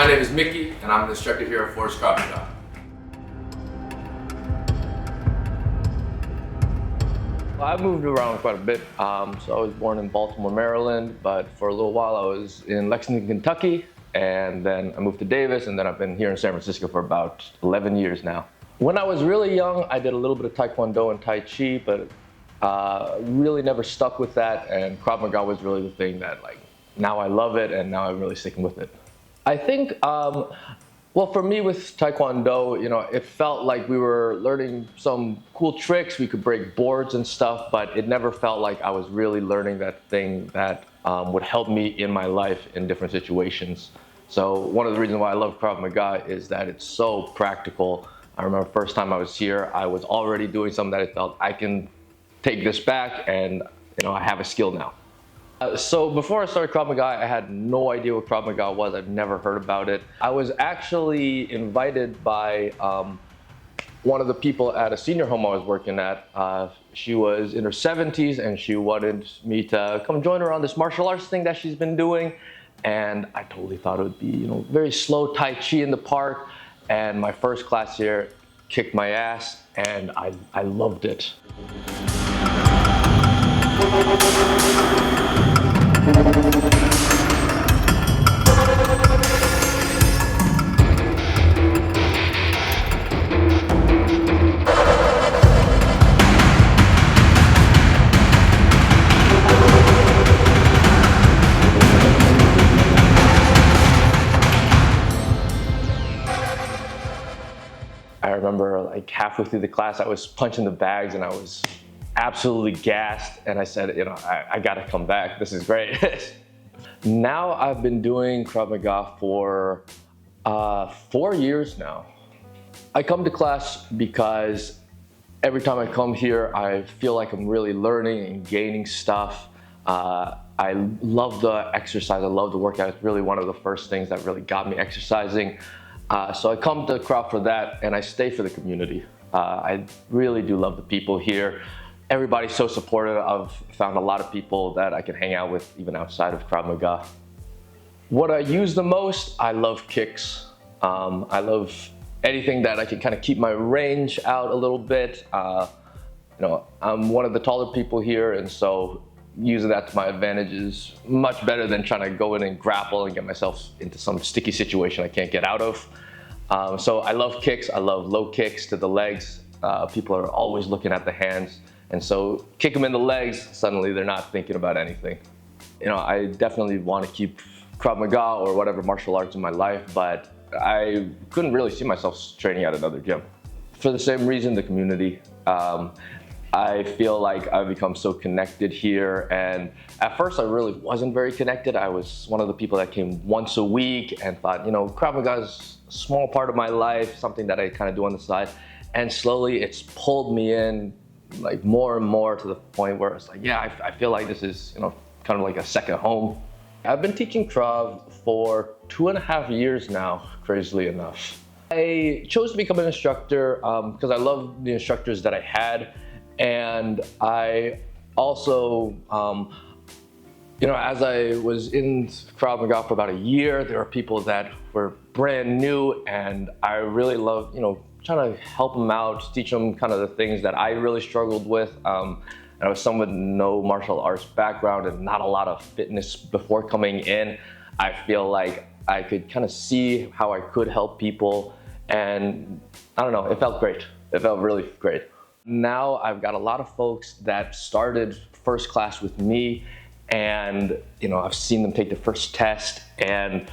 My name is Miki, and I'm an instructor here at Krav Maga. I moved around quite a bit. So I was born in Baltimore, Maryland, but for a little while I was in Lexington, Kentucky, and then I moved to Davis, and then I've been here in San Francisco for about 11 years now. When I was really young, I did a little bit of Tae Kwon Do and Tai Chi, but really never stuck with that, and Krav Maga was really the thing that, like, now I love it, and now I'm really sticking with it. I think, well, for me with Tae Kwon Do, you know, it felt like we were learning some cool tricks. We could break boards and stuff, but it never felt like I was really learning that thing that would help me in my life in different situations. So one of the reasons why I love Krav Maga is that it's so practical. I remember the first time I was here, I was already doing something that I felt I can take this back, and you know, I have a skill now. So before I started Krav Maga, I had no idea what Krav Maga was. I'd never heard about it. I was actually invited by one of the people at a senior home I was working at. She was in her 70s, and she wanted me to come join her on this martial arts thing that she's been doing. And I totally thought it would be, you know, very slow Tai Chi in the park. And my first class here kicked my ass, and I loved it. I remember like halfway through the class, I was punching the bags and I was absolutely gassed. And I said, you know, I gotta come back. This is great. Now I've been doing Krav Maga for 4 years now. I come to class because every time I come here, I feel like I'm really learning and gaining stuff. I love the exercise. I love the workout. It's really one of the first things that really got me exercising. So I come to Krav for that, and I stay for the community. I really do love the people here. Everybody's so supportive. I've found a lot of people that I can hang out with even outside of Krav Maga. What I use the most, I love kicks. I love anything that I can kind of keep my range out a little bit. You know, I'm one of the taller people here, and so using that to my advantage is much better than trying to go in and grapple and get myself into some sticky situation I can't get out of. So I love kicks. I love low kicks to the legs. People are always looking at the hands. And so kick them in the legs, suddenly they're not thinking about anything. You know, I definitely want to keep Krav Maga or whatever martial arts in my life, but I couldn't really see myself training at another gym. For the same reason, the community. I feel like I've become so connected here, and at first I really wasn't very connected. I was one of the people that came once a week and thought, you know, Krav Maga is a small part of my life, something that I kind of do on the side. And slowly it's pulled me in like more and more to the point where it's like, yeah, I feel like this is, you know, kind of like a second home. I've been teaching Krav for 2.5 years now, crazily enough. I chose to become an instructor because I love the instructors that I had. And I also, you know, as I was in Krav Maga for about a year, there were people that were brand new, and I really loved, you know, trying to help them out, teach them kind of the things that I really struggled with. And I was someone with no martial arts background and not a lot of fitness before coming in. I feel like I could kind of see how I could help people, and I don't know, it felt great. It felt really great. Now I've got a lot of folks that started first class with me, and you know, I've seen them take the first test, and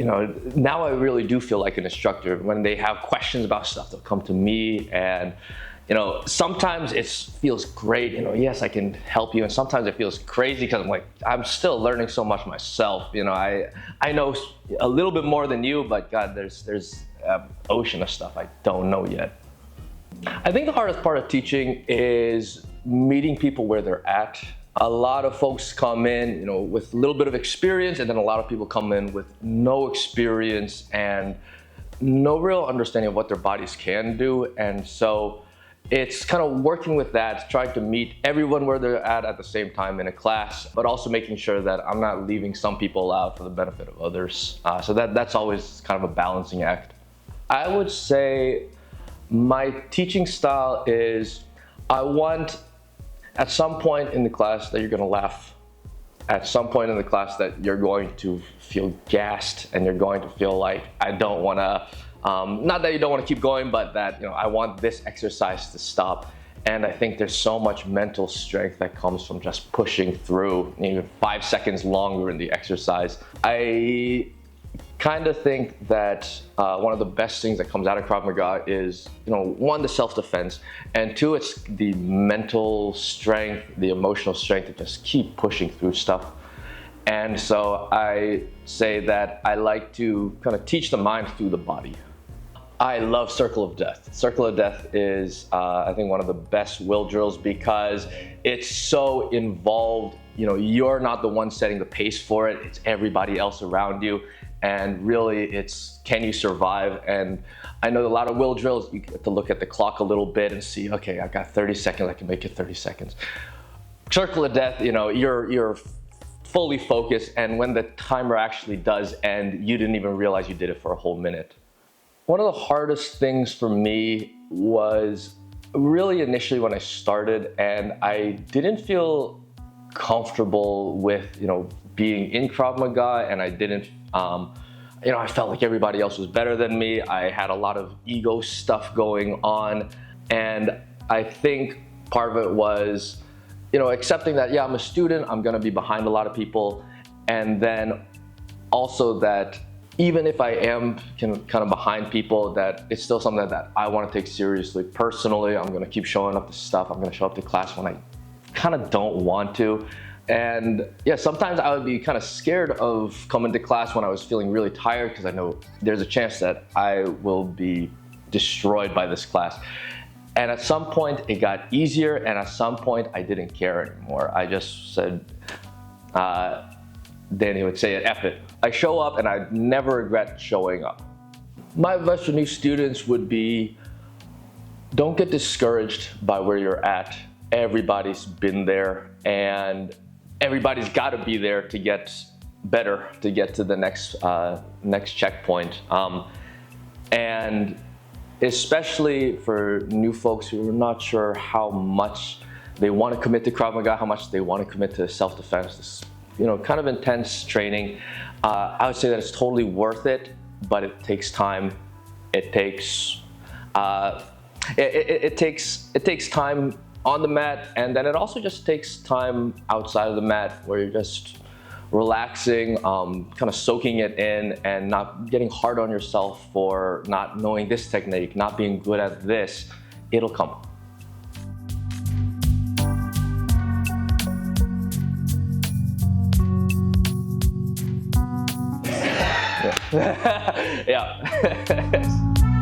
you know, now I really do feel like an instructor. When they have questions about stuff, they'll come to me, and you know, sometimes it feels great, you know, yes, I can help you, and sometimes it feels crazy because I'm like, I'm still learning so much myself. You know, I know a little bit more than you, but God, there's an ocean of stuff I don't know yet. I think the hardest part of teaching is meeting people where they're at. A lot of folks come in, you know, with a little bit of experience, and then a lot of people come in with no experience and no real understanding of what their bodies can do. And so it's kind of working with that, trying to meet everyone where they're at the same time in a class, but also making sure that I'm not leaving some people out for the benefit of others. So that's always kind of a balancing act. I would say my teaching style is I want at some point in the class that you're going to laugh. At some point in the class that you're going to feel gassed and you're going to feel like I don't want to, not that you don't want to keep going, but that, I want this exercise to stop. And I think there's so much mental strength that comes from just pushing through, even 5 seconds longer in the exercise. I kind of think that one of the best things that comes out of Krav Maga is, one, the self-defense, and two, it's the mental strength, the emotional strength to just keep pushing through stuff. And so I say that I like to kind of teach the mind through the body. I love Circle of Death. Circle of Death is, I think, one of the best will drills because it's so involved. You're not the one setting the pace for it. It's everybody else around you. And really, it's can you survive? And I know a lot of will drills, you get to look at the clock a little bit and see, okay, I got 30 seconds, I can make it 30 seconds. Circle of Death, you're fully focused, and when the timer actually does end, you didn't even realize you did it for a whole minute. One of the hardest things for me was really initially when I started, and I didn't feel comfortable with, being in Krav Maga, and I didn't, I felt like everybody else was better than me. I had a lot of ego stuff going on, and I think part of it was, accepting that, yeah, I'm a student, I'm gonna be behind a lot of people, and then also that even if I am kind of behind people, that it's still something that I want to take seriously. Personally, I'm gonna keep showing up to stuff, I'm gonna show up to class when I kind of don't want to. And yeah, sometimes I would be kind of scared of coming to class when I was feeling really tired because I know there's a chance that I will be destroyed by this class. And at some point it got easier, and at some point I didn't care anymore. I just said, Danny would say it, F it. I show up and I never regret showing up. My advice for new students would be, don't get discouraged by where you're at. Everybody's been there, and everybody's got to be there to get better, to get to the next checkpoint. And especially for new folks who are not sure how much they want to commit to Krav Maga, how much they want to commit to self-defense, this, kind of intense training. I would say that it's totally worth it, but it takes time. It takes it takes time on the mat, and then it also just takes time outside of the mat where you're just relaxing, kind of soaking it in, and not getting hard on yourself for not knowing this technique, not being good at this. It'll come. Yeah. Yeah.